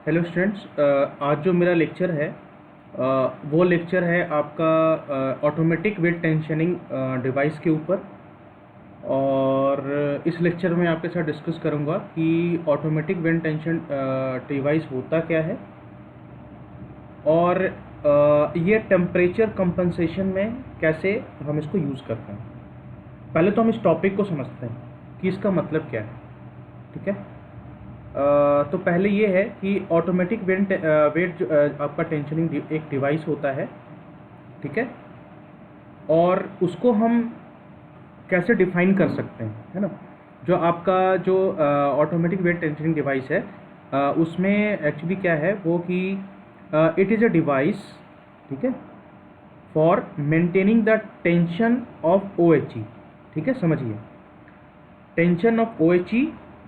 Hello students, आज जो मेरा लेक्चर है वो लेक्चर है आपका ऑटोमेटिक वेट टेंशनिंग डिवाइस के ऊपर। और इस लेक्चर में आपके साथ डिस्कस करूंगा कि ऑटोमेटिक वेट टेंशन डिवाइस होता क्या है और ये टेम्परेचर कंपनसेशन में कैसे हम इसको यूज़ करते हैं। पहले तो हम इस टॉपिक को समझते हैं कि इसका मतलब क्या है। ठीक है। तो पहले ये है कि ऑटोमेटिक वेट जो आपका टेंशनिंग एक डिवाइस होता है। ठीक है। और उसको हम कैसे डिफाइन कर सकते हैं, है ना। जो आपका जो ऑटोमेटिक वेट टेंशनिंग डिवाइस है उसमें एक्चुअली क्या है वो कि इट इज़ अ डिवाइस, ठीक है, for maintaining the tension of O H E. ठीक है, समझिए, tension of O H E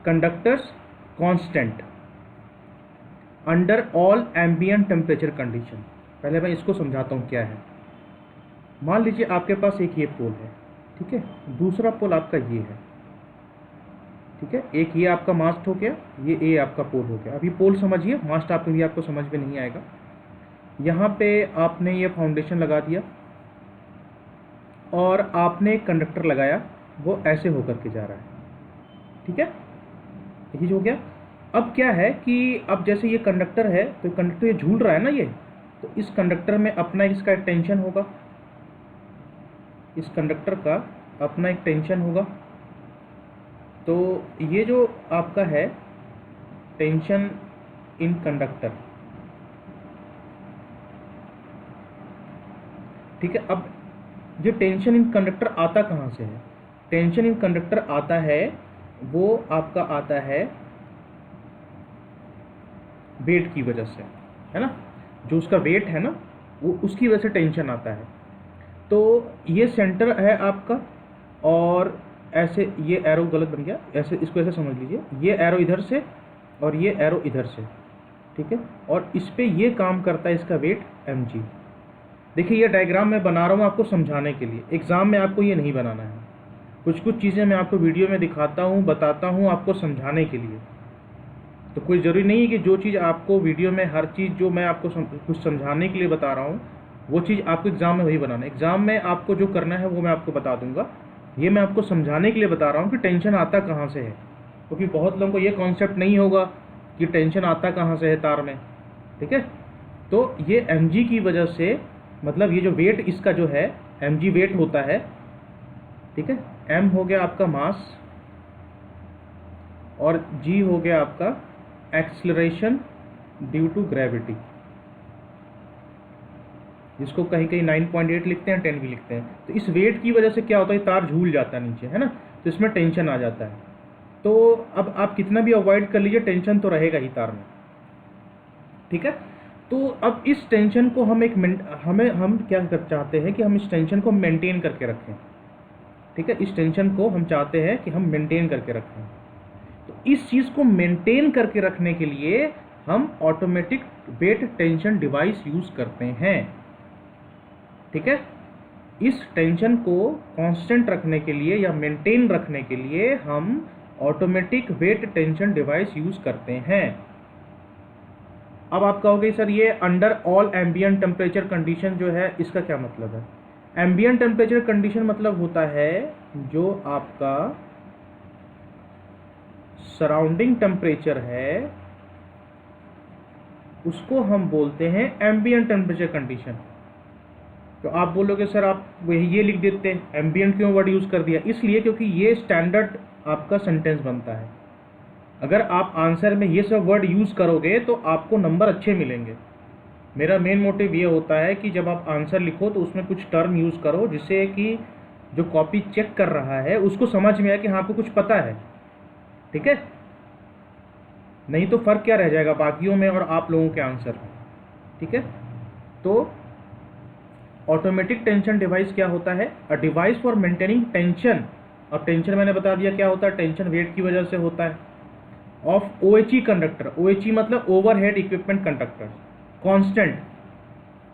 conductors constant under all ambient temperature condition. पहले मैं इसको समझाता हूँ क्या है। मान लीजिए आपके पास एक ये पोल है, ठीक है, दूसरा पोल आपका ये है, ठीक है। एक ये आपका मास्ट हो गया, ये आपका पोल हो गया। अभी पोल समझिए, मास्ट आप भी आपको समझ में नहीं आएगा। यहाँ पे आपने ये फाउंडेशन लगा दिया और आपने एक कंडक्टर लगाया, वो ऐसे होकर के जा रहा है, ठीक है, यही हो गया। अब क्या है कि अब जैसे ये कंडक्टर है तो कंडक्टर ये झूल रहा है ना, ये तो इस कंडक्टर में अपना इसका एक टेंशन होगा, इस कंडक्टर का अपना एक टेंशन होगा। तो ये जो आपका है टेंशन इन कंडक्टर, ठीक है। अब ये टेंशन इन कंडक्टर आता कहाँ से है? टेंशन इन कंडक्टर आता है, वो आपका आता है वेट की वजह से, है ना। जो उसका वेट है ना, वो उसकी वजह से टेंशन आता है। तो ये सेंटर है आपका, और ऐसे ये एरो गलत बन गया, ऐसे इसको ऐसे समझ लीजिए, ये एरो इधर से और ये एरो इधर से, ठीक है। और इस पे ये काम करता है इसका वेट mg। देखिए ये डायग्राम मैं बना रहा हूँ आपको समझाने के लिए, एग्जाम में आपको ये नहीं बनाना है। कुछ कुछ चीज़ें मैं आपको वीडियो में दिखाता हूँ, बताता हूँ आपको समझाने के लिए। तो कोई ज़रूरी नहीं है कि जो चीज़ आपको वीडियो में, हर चीज़ जो मैं आपको कुछ समझाने के लिए बता रहा हूँ वो चीज़ आपको एग्ज़ाम में वही बनाना है। एग्ज़ाम में आपको जो करना है वो मैं आपको बता दूंगा। ये मैं आपको समझाने के लिए बता रहा हूँ कि टेंशन आता कहाँ से है, क्योंकि बहुत लोगों को ये कॉन्सेप्ट नहीं होगा कि टेंशन आता कहाँ से है तार में। ठीक है। तो ये mg की वजह से, मतलब ये जो वेट इसका जो है mg वेट होता है, ठीक है। m हो गया आपका मास और g हो गया आपका एक्सलरेशन ड्यू टू ग्रेविटी, जिसको कहीं कहीं 9.8 लिखते हैं, 10 भी लिखते हैं। तो इस वेट की वजह से क्या होता है, तार झूल जाता है नीचे, है ना, तो इसमें टेंशन आ जाता है। तो अब आप कितना भी अवॉइड कर लीजिए, टेंशन तो रहेगा ही तार में, ठीक है। तो अब इस टेंशन को हम हम क्या कर चाहते हैं कि हम इस टेंशन को मेंटेन करके रखें, ठीक है। इस टेंशन को हम चाहते हैं कि हम मेंटेन करके रखें। तो इस चीज़ को मेंटेन करके रखने के लिए हम automatic weight tension device use करते हैं, ठीक है। इस टेंशन को कांस्टेंट रखने के लिए या मेंटेन रखने के लिए हम automatic weight tension device use करते हैं। अब आप कहोगे सर ये under all ambient temperature condition जो है, इसका क्या मतलब है? एम्बिएंट टेम्परेचर कंडीशन मतलब होता है जो आपका सराउंडिंग टेम्परेचर है उसको हम बोलते हैं एम्बिएंट टेम्परेचर कंडीशन। तो आप बोलोगे सर आप वही ये लिख देते, एम्बिएंट क्यों वर्ड यूज़ कर दिया? इसलिए क्योंकि ये स्टैंडर्ड आपका सेंटेंस बनता है। अगर आप आंसर में ये सब वर्ड यूज़ करोगे तो आपको नंबर अच्छे मिलेंगे। मेरा मेन मोटिव ये होता है कि जब आप आंसर लिखो तो उसमें कुछ टर्म यूज़ करो जिससे कि जो कॉपी चेक कर रहा है उसको समझ में आए कि हाँ आपको कुछ पता है, ठीक है। नहीं तो फ़र्क क्या रह जाएगा बाकियों में और आप लोगों के आंसर में, ठीक है। तो ऑटोमेटिक टेंशन डिवाइस क्या होता है? अ डिवाइस फॉर मेंटेनिंग टेंशन। अब टेंशन मैंने बता दिया क्या होता है, टेंशन वेट की वजह से होता है, ऑफ OHE कंडक्टर। OHE मतलब ओवरहेड इक्विपमेंट कंडक्टर। कांस्टेंट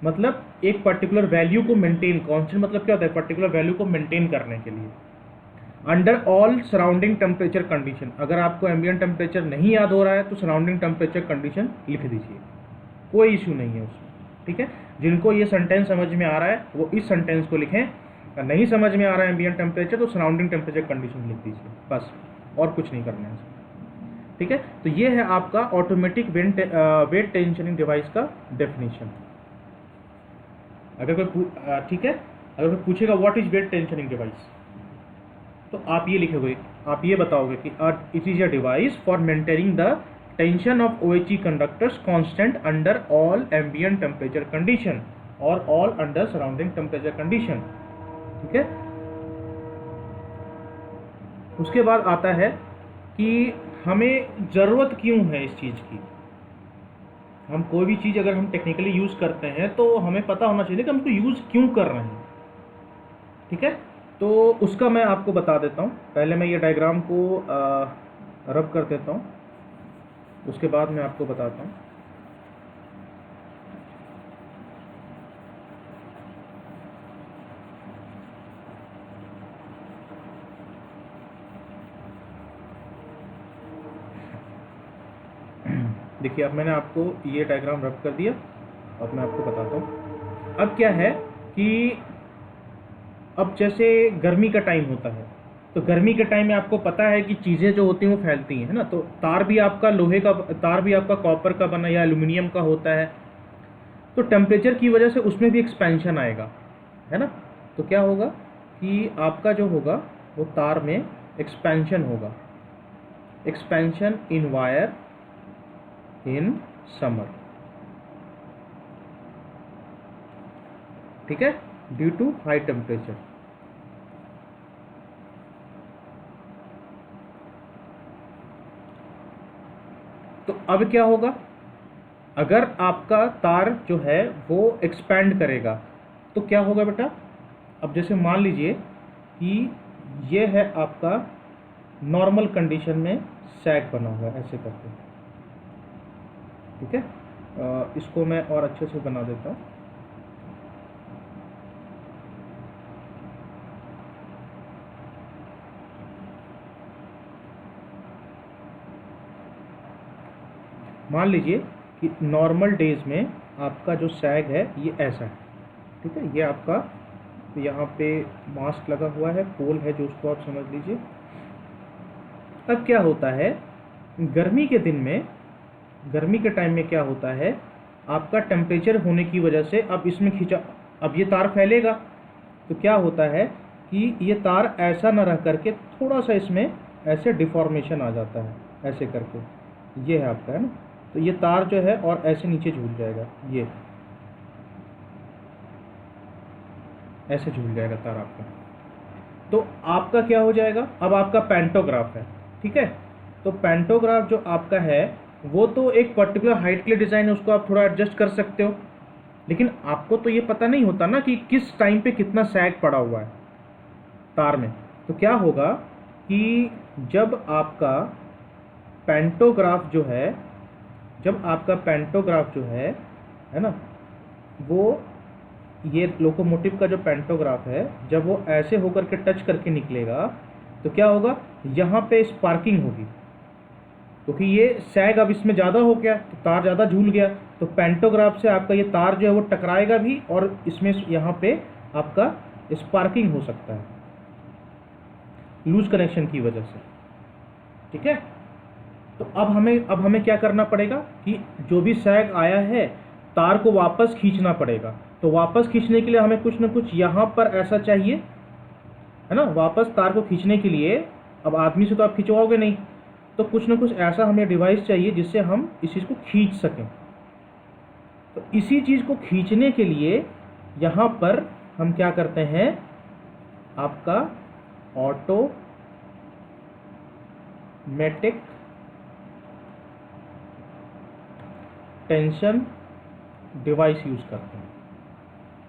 मतलब एक पर्टिकुलर वैल्यू को मेंटेन, कांस्टेंट मतलब क्या होता है, पर्टिकुलर वैल्यू को मेंटेन करने के लिए। Under all surrounding temperature condition. अगर आपको एम्बिएंट टेम्परेचर नहीं याद हो रहा है तो सराउंडिंग टेम्परेचर कंडीशन लिख दीजिए, कोई इशू नहीं है उसमें, ठीक है। जिनको ये सेंटेंस समझ में आ रहा है वो इस सेंटेंस को लिखें, अगर नहीं समझ में आ रहा है एम्बिएंट टेम्परेचर तो सराउंडिंग टेम्परेचर कंडीशन लिख दीजिए, बस, और कुछ नहीं करना है इसमें, ठीक है। तो ये है आपका ऑटोमेटिक वेट टेंशनिंग डिवाइस का डेफिनेशन। अगर कोई ठीक है, अगर कोई पूछेगा what is weight tensioning device, तो आप ये लिखोगे, आप ये बताओगे कि it is a device for maintaining the tension of OHE conductors constant under all ambient temperature condition और all under surrounding temperature condition, ठीक है। उसके बाद आता है कि हमें ज़रूरत क्यों है इस चीज़ की। हम कोई भी चीज़ अगर हम टेक्निकली यूज़ करते हैं तो हमें पता होना चाहिए कि हम उसको यूज़ क्यों कर रहे हैं, ठीक है। तो उसका मैं आपको बता देता हूँ। पहले मैं ये डायग्राम को रब कर देता हूँ, उसके बाद मैं आपको बताता हूँ। देखिए अब मैंने आपको ये डायग्राम रब कर दिया, अब मैं आपको बताता हूँ। अब क्या है कि अब जैसे गर्मी का टाइम होता है, तो गर्मी के टाइम में आपको पता है कि चीज़ें जो होती हैं वो फैलती हैं, है ना। तो तार भी आपका लोहे का, तार भी आपका कॉपर का बना या एल्यूमिनियम का होता है, तो टेम्परेचर की वजह से उसमें भी एक्सपेंशन आएगा, है ना। तो क्या होगा कि आपका जो होगा वो तार में एक्सपेंशन होगा, expansion in wire in summer, ठीक है, ड्यू टू हाई टेम्परेचर। तो अब क्या होगा, अगर आपका तार जो है वो एक्सपैंड करेगा तो क्या होगा बेटा। अब जैसे मान लीजिए कि ये है आपका नॉर्मल कंडीशन में सैग बना हुआ है ऐसे करके, ठीक है। इसको मैं और अच्छे से बना देता हूँ। मान लीजिए कि नॉर्मल डेज में आपका जो सैग है ये ऐसा है, ठीक है। ये आपका यहाँ पे मास्क लगा हुआ है, पोल है जो उसको आप समझ लीजिए। अब क्या होता है, गर्मी के दिन में, गर्मी के टाइम में क्या होता है, आपका टेम्परेचर होने की वजह से अब इसमें खींचा, अब ये तार फैलेगा तो क्या होता है कि ये तार ऐसा ना रह करके थोड़ा सा इसमें ऐसे डिफॉर्मेशन आ जाता है ऐसे करके, ये है आपका, है ना। तो ये तार जो है और ऐसे नीचे झूल जाएगा, ये ऐसे झूल जाएगा तार आपका। तो आपका क्या हो जाएगा, अब आपका पैंटोग्राफ है, ठीक है। तो पैंटोग्राफ जो आपका है वो तो एक पर्टिकुलर हाइट के लिए डिज़ाइन है, उसको आप थोड़ा एडजस्ट कर सकते हो, लेकिन आपको तो ये पता नहीं होता ना कि किस टाइम पे कितना सैग पड़ा हुआ है तार में। तो क्या होगा कि जब आपका पैंटोग्राफ जो है, जब आपका पैंटोग्राफ जो है ना, वो ये लोकोमोटिव का जो पैंटोग्राफ है जब वो ऐसे होकर के टच करके निकलेगा तो क्या होगा, यहाँ पे स्पार्किंग होगी, क्योंकि ये सैग अब इसमें ज़्यादा हो गया तो तार ज़्यादा झूल गया, तो पैंटोग्राफ से आपका ये तार जो है वो टकराएगा भी और इसमें यहाँ पे आपका स्पार्किंग हो सकता है लूज कनेक्शन की वजह से, ठीक है। तो अब हमें क्या करना पड़ेगा कि जो भी सैग आया है तार को वापस खींचना पड़ेगा। तो वापस खींचने के लिए हमें कुछ ना कुछ यहाँ पर ऐसा चाहिए, है ना। वापस तार को खींचने के लिए अब आदमी से तो आप खिंचवाओगे नहीं, तो कुछ ना कुछ ऐसा हमें डिवाइस चाहिए जिससे हम इस चीज़ को खींच सकें। तो इसी चीज़ को खींचने के लिए यहाँ पर हम क्या करते हैं, आपका ऑटोमेटिक टेंशन डिवाइस यूज़ करते हैं,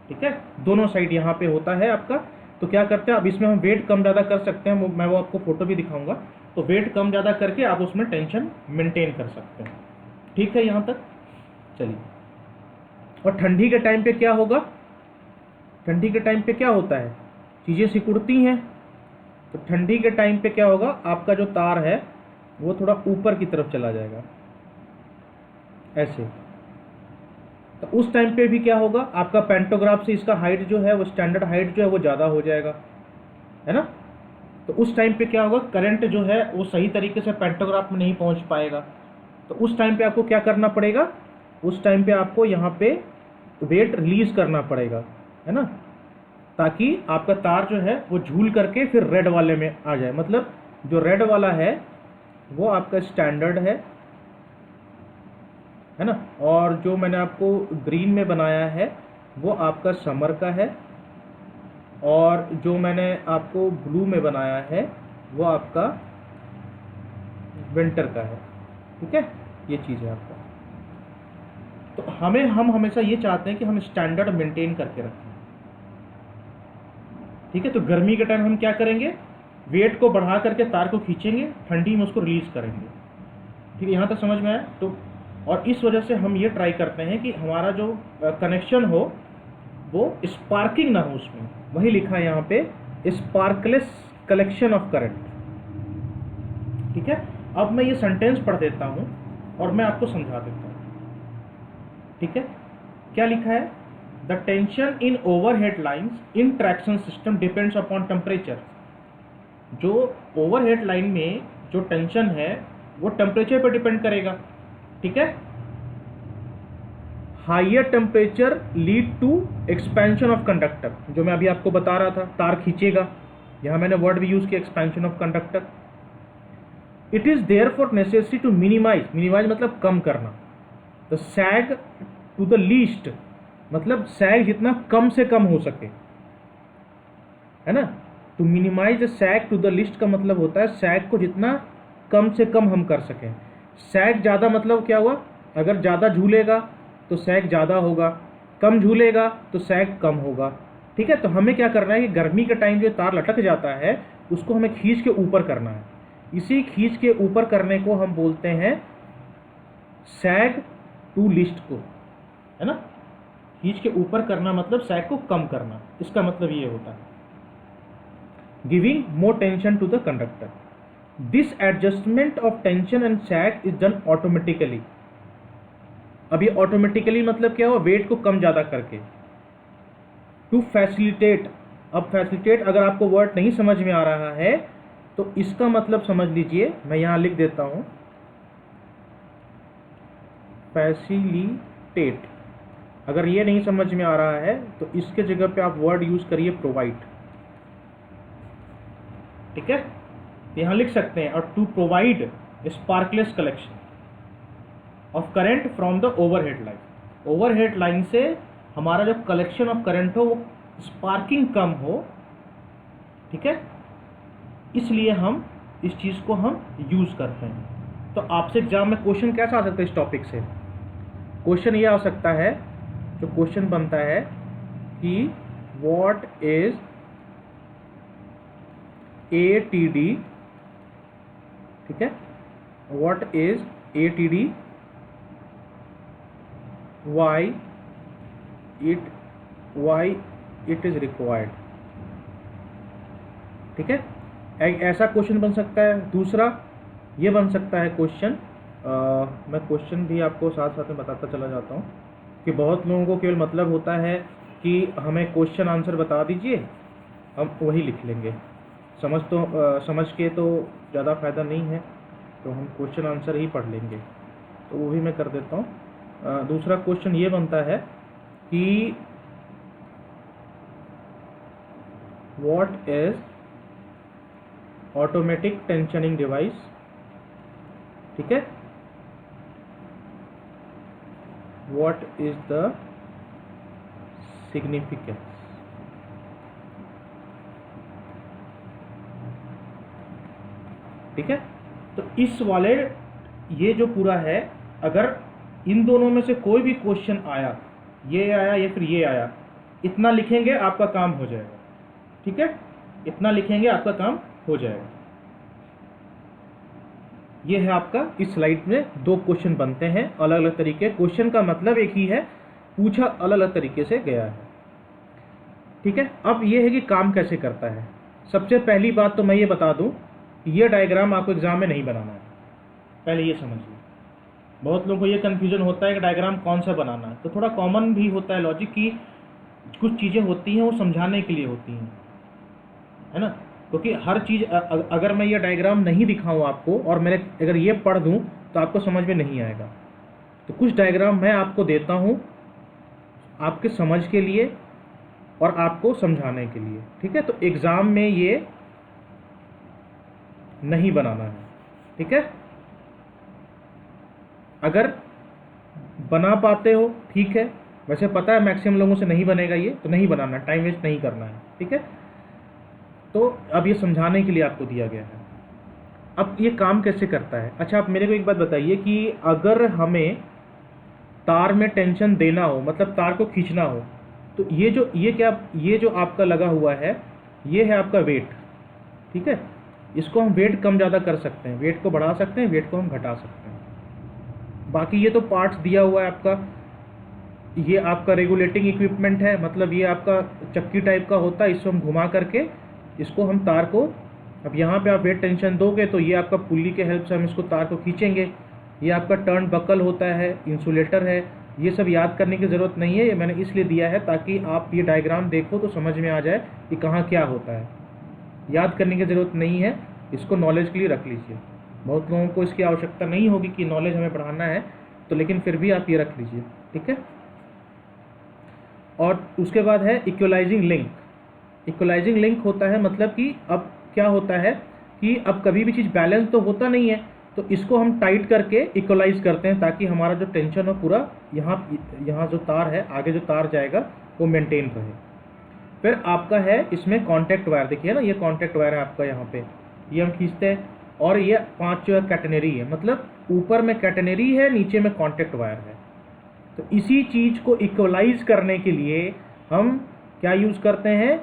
ठीक है। दोनों साइड यहाँ पे होता है आपका। तो क्या करते हैं, अब इसमें हम वेट कम ज़्यादा कर सकते हैं, मैं वो आपको फोटो भी दिखाऊंगा। तो वेट कम ज़्यादा करके आप उसमें टेंशन मेंटेन कर सकते हैं, ठीक है यहाँ तक। चलिए, और ठंडी के टाइम पे क्या होगा, ठंडी के टाइम पे क्या होता है, चीज़ें सिकुड़ती हैं, तो ठंडी के टाइम पे क्या होगा, आपका जो तार है वो थोड़ा ऊपर की तरफ चला जाएगा ऐसे। तो उस टाइम पे भी क्या होगा, आपका पेंटोग्राफ से इसका हाइट जो है वो स्टैंडर्ड हाइट जो है वो ज़्यादा हो जाएगा, है ना। तो उस टाइम पे क्या होगा, करंट जो है वो सही तरीके से पेंटोग्राफ में नहीं पहुंच पाएगा। तो उस टाइम पे आपको क्या करना पड़ेगा, उस टाइम पे आपको यहाँ पे वेट रिलीज करना पड़ेगा, है ना, ताकि आपका तार जो है वो झूल करके फिर रेड वाले में आ जाए। मतलब जो रेड वाला है वो आपका स्टैंडर्ड है ना, और जो मैंने आपको ग्रीन में बनाया है वो आपका समर का है, और जो मैंने आपको ब्लू में बनाया है वो आपका विंटर का है। ठीक है, ये चीज़ है आपका। तो हम हमेशा ये चाहते हैं कि हम स्टैंडर्ड मेंटेन करके रखें। ठीक है, तो गर्मी के टाइम हम क्या करेंगे, वेट को बढ़ा करके तार को खींचेंगे, ठंडी में उसको रिलीज करेंगे। ठीक है, यहाँ तक समझ में आया। तो और इस वजह से हम ये ट्राई करते हैं कि हमारा जो कनेक्शन हो वो स्पार्किंग ना हो उसमें, वही लिखा है यहाँ पे, स्पार्कलेस कलेक्शन ऑफ करंट। ठीक है, अब मैं ये सेंटेंस पढ़ देता हूँ और मैं आपको समझा देता हूँ। ठीक है, क्या लिखा है, the tension in overhead lines in traction system depends upon temperature. जो ओवरहेड लाइन में जो टेंशन है वो टेम्परेचर पर डिपेंड करेगा। ठीक है, higher temperature lead to expansion of conductor, जो मैं अभी आपको बता रहा था, तार खींचेगा। यहां मैंने वर्ड भी यूज किया, expansion of conductor. It is therefore necessary to minimise मतलब कम करना, the sag to the least, मतलब सैग जितना कम से कम हो सके, है ना। To minimise the sag to the least का मतलब होता है सैग को जितना कम से कम हम कर सकें। सैग ज़्यादा मतलब क्या हुआ, अगर ज़्यादा झूलेगा तो सैग ज़्यादा होगा, कम झूलेगा तो सैग कम होगा। ठीक है, तो हमें क्या करना है कि गर्मी के टाइम जो तार लटक जाता है उसको हमें खींच के ऊपर करना है। इसी खींच के ऊपर करने को हम बोलते हैं सैग टू लिस्ट को, है ना। खींच के ऊपर करना मतलब सैग को कम करना, इसका मतलब ये होता है। Giving more tension to the conductor, this adjustment of tension and sag is done automatically. अब ये ऑटोमेटिकली मतलब क्या हुआ, वेट को कम ज़्यादा करके। टू फैसिलिटेट, अब फैसिलिटेट अगर आपको वर्ड नहीं समझ में आ रहा है तो इसका मतलब समझ लीजिए, मैं यहाँ लिख देता हूँ, फैसिलिटेट। अगर ये नहीं समझ में आ रहा है तो इसके जगह पे आप वर्ड यूज करिए प्रोवाइड। ठीक है, यहाँ लिख सकते हैं, और to provide sparkless collection of current from the overhead line. Overhead line से हमारा जो कलेक्शन ऑफ करंट हो वो स्पार्किंग कम हो। ठीक है, इसलिए हम इस चीज़ को हम यूज़ करते हैं। तो आपसे एग्जाम में क्वेश्चन कैसा आ सकता है इस टॉपिक से, क्वेश्चन ये आ सकता है, जो क्वेश्चन बनता है कि व्हाट इज ATD। ठीक है, what is ATD, why it is required। ठीक है, ऐसा क्वेश्चन बन सकता है। दूसरा ये बन सकता है क्वेश्चन, मैं क्वेश्चन भी आपको साथ साथ में बताता चला जाता हूँ कि बहुत लोगों को केवल मतलब होता है कि हमें क्वेश्चन आंसर बता दीजिए, हम वही लिख लेंगे। समझ के तो ज़्यादा फ़ायदा नहीं है, तो हम क्वेश्चन आंसर ही पढ़ लेंगे, तो वो भी मैं कर देता हूँ। दूसरा क्वेश्चन ये बनता है कि what is automatic tensioning device. ठीक है, व्हाट इज द सिग्निफिकेंस। ठीक है, तो इस वाले ये जो पूरा है, अगर इन दोनों में से कोई भी क्वेश्चन आया, ये आया या फिर ये आया, इतना लिखेंगे आपका काम हो जाएगा। ठीक है, इतना लिखेंगे आपका काम हो जाएगा। ये है आपका, इस स्लाइड में दो क्वेश्चन बनते हैं अलग अलग तरीके। क्वेश्चन का मतलब एक ही है, पूछा अलग अलग तरीके से गया है। ठीक है, अब ये है कि काम कैसे करता है। सबसे पहली बात तो मैं ये बता दूं, ये डायग्राम आपको एग्जाम में नहीं बनाना है, पहले ये समझिए। बहुत लोगों को ये कन्फ्यूजन होता है कि डायग्राम कौन सा बनाना है, तो थोड़ा कॉमन भी होता है लॉजिक की कुछ चीज़ें होती हैं वो समझाने के लिए होती हैं, है ना। क्योंकि हर चीज़ अगर मैं ये डायग्राम नहीं दिखाऊं आपको और मैंने अगर ये पढ़ दूं तो आपको समझ में नहीं आएगा। तो कुछ डायग्राम मैं आपको देता हूं आपके समझ के लिए और आपको समझाने के लिए, ठीक है। तो एग्ज़ाम में ये नहीं बनाना है, ठीक है। अगर बना पाते हो ठीक है, वैसे पता है मैक्सिमम लोगों से नहीं बनेगा ये, तो नहीं बनाना, टाइम वेस्ट नहीं करना है, ठीक है। तो अब ये समझाने के लिए आपको दिया गया है। अब ये काम कैसे करता है? अच्छा, आप मेरे को एक बात बताइए कि अगर हमें तार में टेंशन देना हो, मतलब तार को खींचना हो, तो ये जो आपका लगा हुआ है ये है आपका वेट, ठीक है। इसको हम वेट कम ज़्यादा कर सकते हैं, वेट को बढ़ा सकते हैं, वेट को हम घटा सकते हैं। बाकी ये तो पार्ट्स दिया हुआ है आपका, ये आपका रेगुलेटिंग इक्विपमेंट है, मतलब ये आपका चक्की टाइप का होता है, इसको हम घुमा करके इसको हम तार को, अब यहाँ पे आप वेट टेंशन दोगे तो ये आपका पुल्ली के हेल्प से हम इसको तार को खींचेंगे। ये आपका टर्न बकल होता है, इंसुलेटर है, ये सब याद करने की ज़रूरत नहीं है, ये मैंने इसलिए दिया है ताकि आप ये डायग्राम देखो तो समझ में आ जाए कि कहाँ क्या होता है। याद करने की ज़रूरत नहीं है, इसको नॉलेज के लिए रख लीजिए। बहुत लोगों को इसकी आवश्यकता नहीं होगी कि नॉलेज हमें बढ़ाना है, तो लेकिन फिर भी आप ये रख लीजिए, ठीक है। और उसके बाद है इक्वलाइजिंग लिंक। इक्वलाइजिंग लिंक होता है मतलब कि अब क्या होता है कि अब कभी भी चीज़ बैलेंस तो होता नहीं है, तो इसको हम टाइट करके इक्वलाइज करते हैं ताकि हमारा जो टेंशन हो पूरा यहाँ जो तार है, आगे जो तार जाएगा वो मेंटेन रहे। फिर आपका है इसमें कॉन्टैक्ट वायर, देखिए ना, ये कॉन्टैक्ट वायर है आपका, यहाँ पे ये हम खींचते हैं, और ये 5 जो है कैटेनरी है, मतलब ऊपर में कैटेनरी है, नीचे में कॉन्टैक्ट वायर है। तो इसी चीज़ को इक्वलाइज करने के लिए हम क्या यूज़ करते हैं?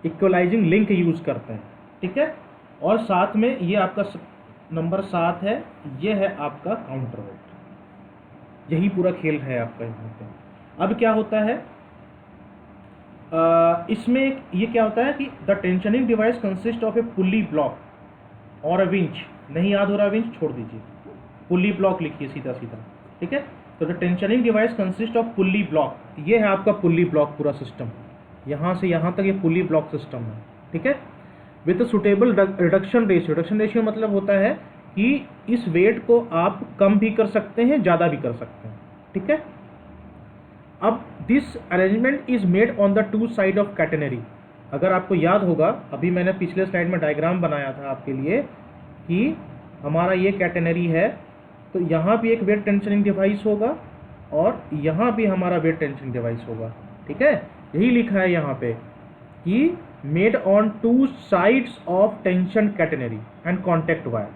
इक्वलाइजिंग लिंक यूज़ करते हैं, ठीक है। और साथ में ये आपका नंबर 7 है, ये है आपका काउंटर वेट। यही पूरा खेल है आपका यहाँ पे। अब क्या होता है इसमें ये क्या होता है कि the tensioning device consist of A pulley block और अ विंच। नहीं याद हो रहा विंच, छोड़ दीजिए, पुल्ली ब्लॉक लिखिए सीधा सीधा, ठीक है। तो the tensioning device consist of pulley block, ये है आपका पुल्ली ब्लॉक पूरा सिस्टम, यहाँ से यहाँ तक ये पुल्ली ब्लॉक सिस्टम है, ठीक है। With suitable reduction ratio. Reduction ratio मतलब होता है कि इस वेट को आप कम भी कर सकते हैं, ज़्यादा भी कर सकते हैं, ठीक है। अब this arrangement is made on the two side of catenary. अगर आपको याद होगा, अभी मैंने पिछले स्लाइड में डायग्राम बनाया था आपके लिए कि हमारा ये कैटेनरी है, तो यहाँ भी एक वेट टेंशनिंग डिवाइस होगा और यहाँ भी हमारा वेट टेंशनिंग डिवाइस होगा, ठीक है। यही लिखा है यहाँ पे कि made on two sides of tension catenary and contact wire,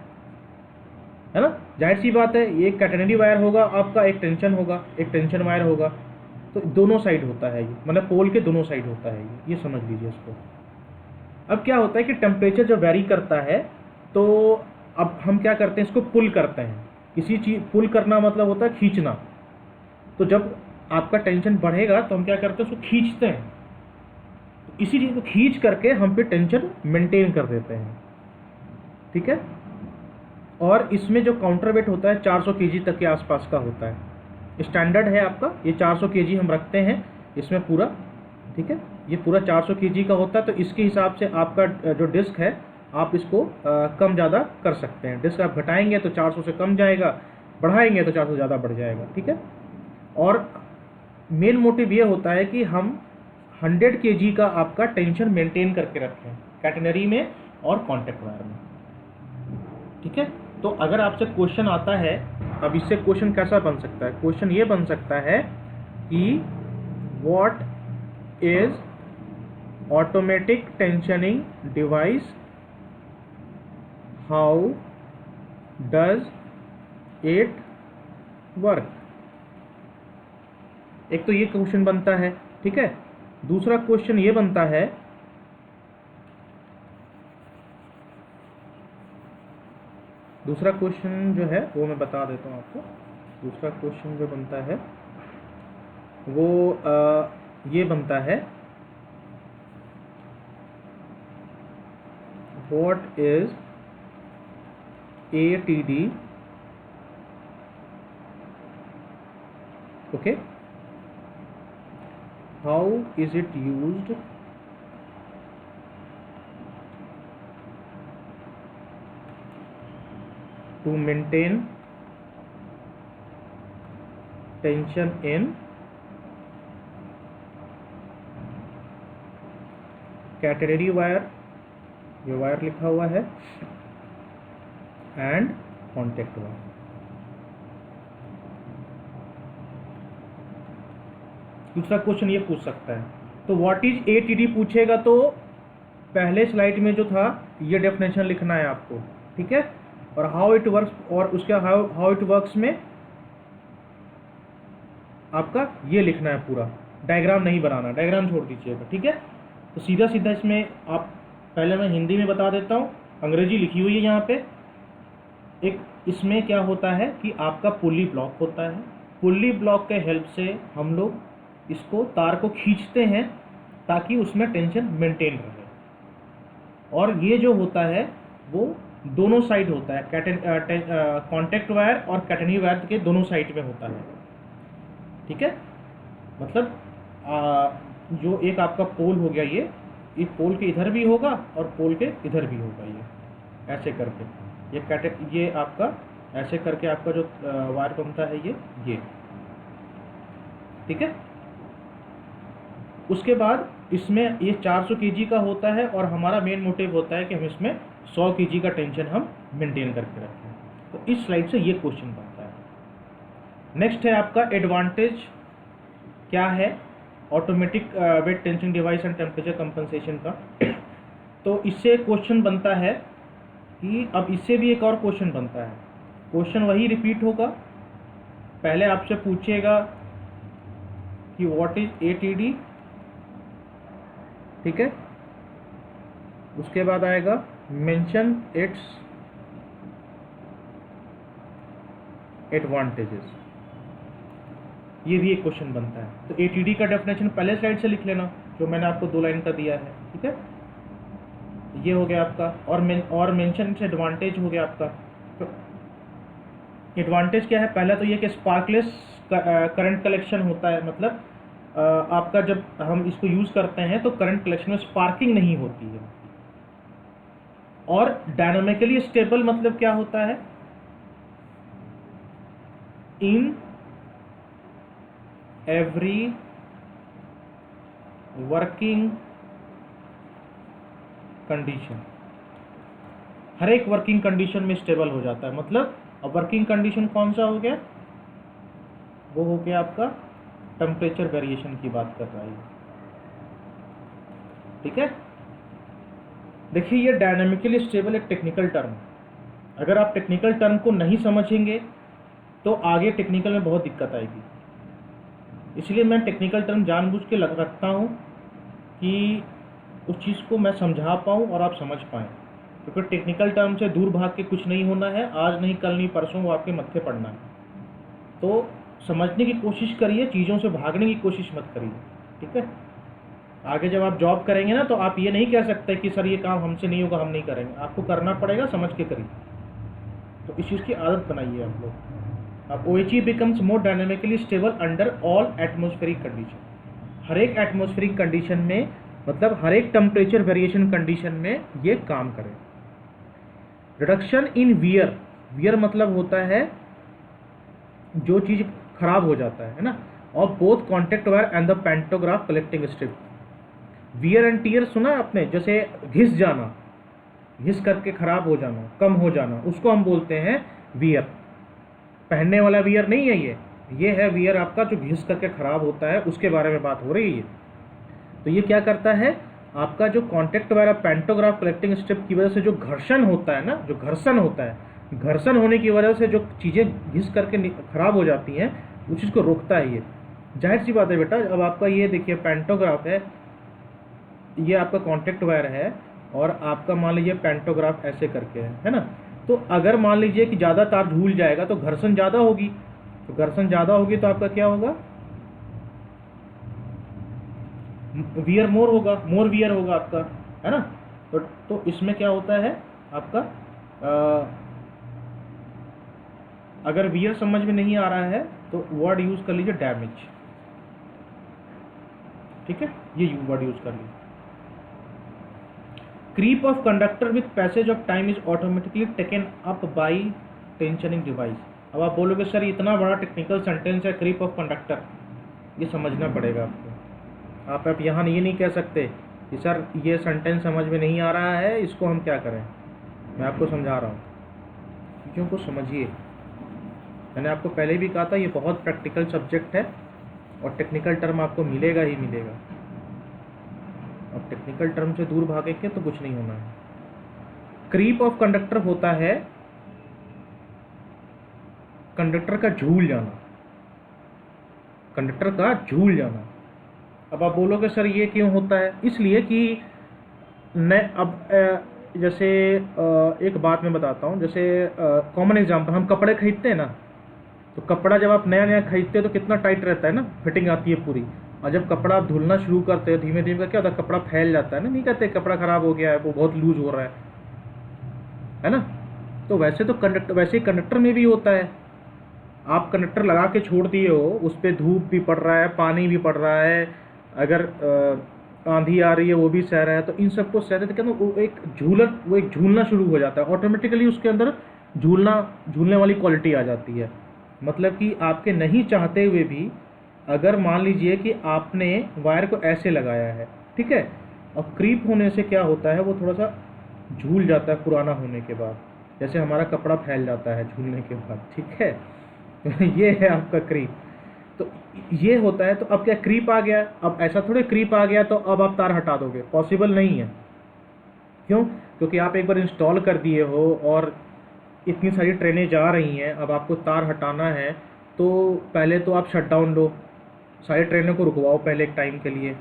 है ना। जाहिर सी बात है, एक कैटेनरी वायर होगा आपका, एक टेंशन होगा, एक टेंशन वायर होगा, तो दोनों साइड होता है ये, मतलब पोल के दोनों साइड होता है ये समझ लीजिए इसको। अब क्या होता है कि टेम्परेचर जब वेरी करता है तो अब हम क्या करते हैं, इसको पुल करते हैं। किसी चीज़ पुल करना मतलब होता है खींचना। तो जब आपका टेंशन बढ़ेगा तो हम क्या करते हैं, उसको खींचते हैं। तो इसी चीज़ को खींच करके हम फिर टेंशन मेंटेन कर देते हैं, ठीक है। और इसमें जो काउंटर वेट होता है 400 kg तक के आसपास का होता है, स्टैंडर्ड है आपका, ये 400 kg हम रखते हैं इसमें पूरा, ठीक है। ये पूरा 400 kg का होता है, तो इसके हिसाब से आपका जो डिस्क है आप इसको कम ज़्यादा कर सकते हैं। डिस्क आप घटाएंगे तो 400 से कम जाएगा, बढ़ाएंगे तो 400 ज़्यादा बढ़ जाएगा, ठीक है। और मेन मोटिव ये होता है कि हम 100 kg का आपका टेंशन मेंटेन करके रखें कैटेनरी में और कॉन्टैक्ट वायर में, ठीक है। तो अगर आपसे क्वेश्चन आता है, अब इससे क्वेश्चन कैसा बन सकता है? क्वेश्चन ये बन सकता है कि what is automatic tensioning device, how does it work. एक तो ये क्वेश्चन बनता है, ठीक है। दूसरा क्वेश्चन ये बनता है दूसरा क्वेश्चन जो है वो मैं बता देता हूँ आपको। दूसरा क्वेश्चन जो बनता है वो ये बनता है what is ATD, okay, how is it used to maintain tension in catenary wire, ये वायर लिखा हुआ है, एंड कॉन्टेक्ट वायर। दूसरा क्वेश्चन ये पूछ सकता है, तो व्हाट इज एटीडी पूछेगा तो पहले स्लाइड में जो था ये डेफिनेशन लिखना है आपको, ठीक है, और हाउ इट वर्क्स, और उसका हाउ इट वर्क्स में आपका ये लिखना है पूरा, डायग्राम नहीं बनाना, डायग्राम छोड़ दीजिएगा, ठीक है। तो सीधा सीधा इसमें आप, पहले मैं हिंदी में बता देता हूँ, अंग्रेजी लिखी हुई है यहाँ पे। एक इसमें क्या होता है कि आपका पुल्ली ब्लॉक होता है, पुल्ली ब्लॉक के हेल्प से हम लोग इसको, तार को खींचते हैं ताकि उसमें टेंशन मेंटेन रहे, और ये जो होता है वो दोनों साइड होता है, कॉन्टेक्ट वायर और कैटेनरी वायर के दोनों साइड में होता है, ठीक है। मतलब जो एक आपका पोल हो गया, ये पोल के इधर भी होगा और पोल के इधर भी होगा, ये ऐसे करके ये आपका ऐसे करके आपका जो वायर बनता है ये ठीक है। उसके बाद इसमें ये 400 केजी का होता है, और हमारा मेन मोटिव होता है कि हम इसमें 100 केजी का टेंशन हम मेंटेन करके रखें। तो इस स्लाइड से ये क्वेश्चन बनता है। नेक्स्ट है आपका एडवांटेज क्या है automatic weight tension device and temperature compensation का। तो इससे क्वेश्चन बनता है कि अब इससे भी एक और क्वेश्चन बनता है, क्वेश्चन वही रिपीट होगा, पहले आपसे पूछेगा कि व्हाट इज एटीडी, ठीक है, उसके बाद आएगा मेंशन इट्स एडवांटेजेस, ये भी एक क्वेश्चन बनता है। तो एटीडी का डेफिनेशन पहले स्लाइड से लिख लेना, जो मैंने आपको 2 लाइन का दिया है, ठीक है, ये हो गया आपका, और मेंशन इट्स एडवांटेज हो गया आपका। तो एडवांटेज क्या है, पहला तो ये कि स्पार्कलेस करंट कलेक्शन होता है, मतलब आपका जब हम इसको यूज़ करते हैं तो करंट कलेक्शन में स्पार्किंग नहीं होती है। और डायनामिकली स्टेबल मतलब क्या होता है, इन एवरी वर्किंग कंडीशन, हर एक वर्किंग कंडीशन में स्टेबल हो जाता है। मतलब अब वर्किंग कंडीशन कौन सा हो गया, वो हो गया आपका टेम्परेचर वेरिएशन की बात कर रहा है, ठीक है। देखिए ये डायनामिकली स्टेबल एक टेक्निकल टर्म, अगर आप टेक्निकल टर्म को नहीं समझेंगे तो आगे टेक्निकल में बहुत दिक्कत आएगी। इसलिए मैं टेक्निकल टर्म जानबूझ के रखता हूँ कि उस चीज़ को मैं समझा पाऊँ और आप समझ पाएँ, क्योंकि टेक्निकल टर्म से दूर भाग के कुछ नहीं होना है, आज नहीं कल नहीं परसों वो आपके मत्थे पड़ना है। तो समझने की कोशिश करिए, चीज़ों से भागने की कोशिश मत करिए, ठीक है। आगे जब आप जॉब करेंगे ना, तो आप ये नहीं कह सकते कि सर ये काम हमसे नहीं होगा, हम नहीं करेंगे, आपको करना पड़ेगा, समझ के करिए। तो इस चीज़ की आदत बनाइए आप लोग। अब OHE becomes more dynamically stable under all atmospheric condition, हर एक एटमॉस्फेरिक कंडीशन में, मतलब हर एक टेम्परेचर वेरिएशन कंडीशन में ये काम करे। रिडक्शन इन वियर, वियर मतलब होता है जो चीज़ खराब हो जाता है ना, और both contact wire and the pantograph collecting strip. Wear and tear सुना आपने, जैसे घिस जाना, घिस करके खराब हो जाना, कम हो जाना, उसको हम बोलते हैं वियर। पहनने वाला वियर नहीं है ये है वियर आपका जो घिस करके खराब होता है, उसके बारे में बात हो रही है। तो ये क्या करता है, आपका जो contact wire pantograph collecting strip की वजह से जो घर्षण होता है ना, जो घर्षण होता है, घर्षण होने की वजह से जो चीज़ें घिस करके खराब हो जाती हैं, उस चीज़ को रोकता है ये। जाहिर सी बात है बेटा, अब आपका ये देखिए पैंटोग्राफ है, ये आपका कॉन्टेक्ट वायर है, और आपका मान लीजिए पैंटोग्राफ ऐसे करके है ना। तो अगर मान लीजिए कि ज़्यादा तार झूल जाएगा तो घर्षण ज़्यादा होगी, तो घर्षण ज़्यादा होगी तो आपका क्या होगा, वियर मोर होगा, मोर वियर होगा आपका, है ना। तो इसमें क्या होता है आपका, अगर वियर समझ में नहीं आ रहा है तो वर्ड यूज कर लीजिए डैमेज, ठीक है, ये वर्ड यूज कर लीजिए। Creep of conductor with passage of time is automatically taken up by tensioning device. अब आप बोलोगे सर इतना बड़ा टेक्निकल सेंटेंस है क्रीप ऑफ कंडक्टर, ये समझना पड़ेगा आपको। आप यहाँ ये नहीं कह सकते कि सर ये सेंटेंस समझ में नहीं आ रहा है, इसको हम क्या करें। मैं आपको समझा रहा हूँ, चीज़ों को समझिए। मैंने आपको पहले भी कहा था ये बहुत प्रैक्टिकल सब्जेक्ट है और टेक्निकल टर्म आपको मिलेगा ही मिलेगा। अब टेक्निकल टर्म से दूर भागेंगे तो कुछ नहीं होना है। क्रीप ऑफ कंडक्टर होता है कंडक्टर का झूल जाना, कंडक्टर का झूल जाना। अब आप बोलोगे सर ये क्यों होता है, इसलिए कि जैसे एक बात मैं बताता हूँ, जैसे कॉमन एग्जांपल, हम कपड़े खरीदते हैं ना, तो कपड़ा जब आप नया नया खरीदते हो तो कितना टाइट रहता है ना, फिटिंग आती है पूरी। और जब कपड़ा आप धुलना शुरू करते हो धीमे धीमे क्या होता है, कपड़ा फैल जाता है ना, नहीं कहते कपड़ा खराब हो गया है, वो बहुत लूज हो रहा है ना। तो वैसे तो वैसे ही कंडक्टर में भी होता है। आप कंडक्टर लगा के छोड़ दिए हो, उस पर धूप भी पड़ रहा है, पानी भी पड़ रहा है, अगर आंधी आ रही है वो भी सह रहा है, तो इन सबको सहते क्या वो एक झूलना शुरू हो जाता है ऑटोमेटिकली, उसके अंदर झूलने वाली क्वालिटी आ जाती है। मतलब कि आपके नहीं चाहते हुए भी, अगर मान लीजिए कि आपने वायर को ऐसे लगाया है, ठीक है, और क्रीप होने से क्या होता है, वो थोड़ा सा झूल जाता है पुराना होने के बाद, जैसे हमारा कपड़ा फैल जाता है झूलने के बाद, ठीक है। ये है आपका क्रीप, तो ये होता है। तो अब क्या क्रीप आ गया, अब ऐसा थोड़े क्रीप आ गया तो अब आप तार हटा दोगे, पॉसिबल नहीं है। क्यों? क्योंकि आप एक बार इंस्टॉल कर दिए हो और इतनी सारी ट्रेनें जा रही हैं, अब आपको तार हटाना है तो पहले तो आप शट डाउन लो, सारी ट्रेनों को रुकवाओ पहले एक टाइम के लिए,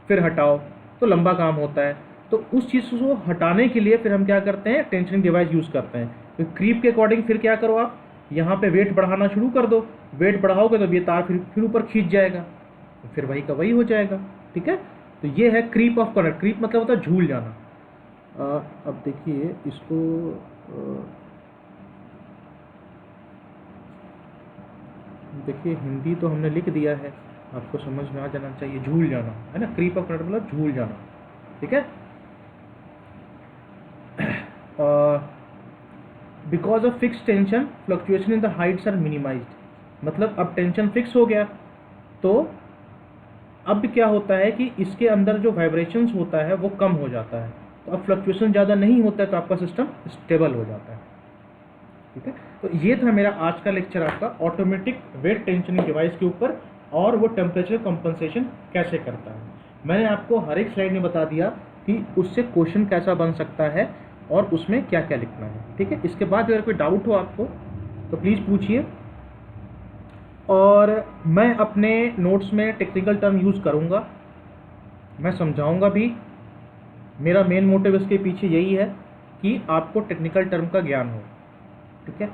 फिर हटाओ, तो लंबा काम होता है। तो उस चीज़ को हटाने के लिए फिर हम क्या करते हैं, टेंशनिंग डिवाइस यूज़ करते हैं। तो क्रीप के अकॉर्डिंग फिर क्या करो, आप यहाँ पे वेट बढ़ाना शुरू कर दो, वेट बढ़ाओगे तो ये तार फिर ऊपर खींच जाएगा, तो फिर वही का वही हो जाएगा, ठीक है। तो ये है क्रीप ऑफ कंडक्टर। क्रीप मतलब होता है झूल जाना। अब देखिए इसको देखिए, हिंदी तो हमने लिख दिया है, आपको समझ में आ जाना चाहिए। झूल जाना है ना, क्रीप ऑफ कंडक्टर मतलब झूल जाना, ठीक है। Because of fix tension fluctuation in the heights are minimised. मतलब अब टेंशन फिक्स हो गया तो अब क्या होता है कि इसके अंदर जो वाइब्रेशंस होता है वो कम हो जाता है, तो अब फ्लक्चुएशन ज़्यादा नहीं होता है, तो आपका सिस्टम स्टेबल हो जाता है, ठीक है। तो ये था मेरा आज का लेक्चर आपका ऑटोमेटिक वेट टेंशनिंग डिवाइस के ऊपर, और वो टेम्परेचर कंपनसेशन कैसे करता है। मैंने आपको हर एक स्लाइड में बता दिया कि उससे क्वेश्चन कैसा बन सकता है और उसमें क्या क्या लिखना है, ठीक है। इसके बाद अगर कोई डाउट हो आपको तो प्लीज़ पूछिए, और मैं अपने नोट्स में टेक्निकल टर्म यूज़ करूँगा, मैं समझाऊँगा भी। मेरा मेन मोटिव इसके पीछे यही है कि आपको टेक्निकल टर्म का ज्ञान हो, ठीक है।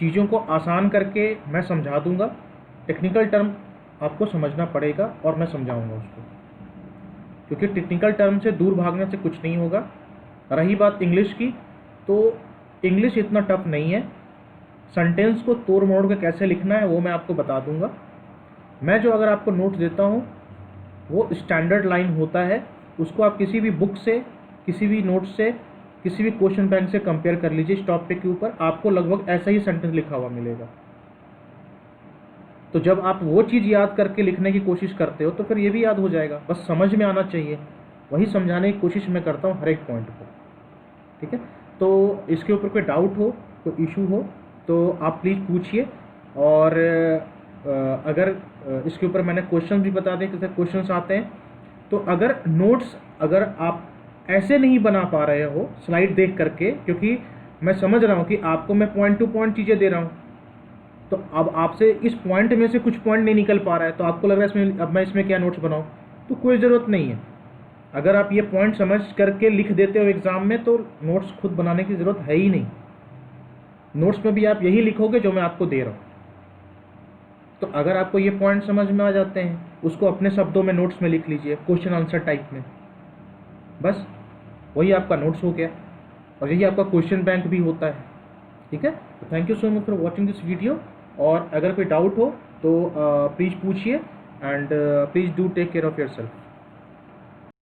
चीज़ों को आसान करके मैं समझा दूँगा, टेक्निकल टर्म आपको समझना पड़ेगा और मैं समझाऊँगा उसको, क्योंकि टेक्निकल टर्म से दूर भागने से कुछ नहीं होगा। रही बात इंग्लिश की, तो इंग्लिश इतना टफ नहीं है, सेंटेंस को तोड़ मोड़ के कैसे लिखना है वो मैं आपको बता दूंगा। मैं जो अगर आपको नोट्स देता हूँ वो स्टैंडर्ड लाइन होता है, उसको आप किसी भी बुक से, किसी भी नोट से, किसी भी क्वेश्चन बैंक से कंपेयर कर लीजिए, इस टॉपिक के ऊपर आपको लगभग ऐसा ही सेंटेंस लिखा हुआ मिलेगा। तो जब आप वो चीज़ याद करके लिखने की कोशिश करते हो तो फिर ये भी याद हो जाएगा, बस समझ में आना चाहिए। वही समझाने की कोशिश मैं करता हूँ हर एक पॉइंट को, ठीक है। तो इसके ऊपर कोई डाउट हो, कोई इशू हो तो आप प्लीज़ पूछिए। और अगर इसके ऊपर मैंने क्वेश्चन भी बता दें कैसे क्वेश्चंस आते हैं, तो अगर नोट्स अगर आप ऐसे नहीं बना पा रहे हो स्लाइड देख करके, क्योंकि मैं समझ रहा हूँ कि आपको मैं पॉइंट टू पॉइंट चीज़ें दे रहा हूँ, तो अब आपसे इस पॉइंट में से कुछ पॉइंट नहीं निकल पा रहा है, तो आपको लग रहा है इसमें अब मैं इसमें क्या नोट्स बनाऊँ, तो कोई ज़रूरत नहीं है। अगर आप ये पॉइंट समझ करके लिख देते हो एग्ज़ाम में तो नोट्स खुद बनाने की ज़रूरत है ही नहीं। नोट्स में भी आप यही लिखोगे जो मैं आपको दे रहा हूँ। तो अगर आपको ये पॉइंट समझ में आ जाते हैं, उसको अपने शब्दों में नोट्स में लिख लीजिए, क्वेश्चन आंसर टाइप में, बस वही आपका नोट्स हो गया, और यही आपका क्वेश्चन बैंक भी होता है। ठीक है, तो thank you so much for watching this video. और अगर कोई डाउट हो तो प्लीज़ पूछिए, and please do take care of your self.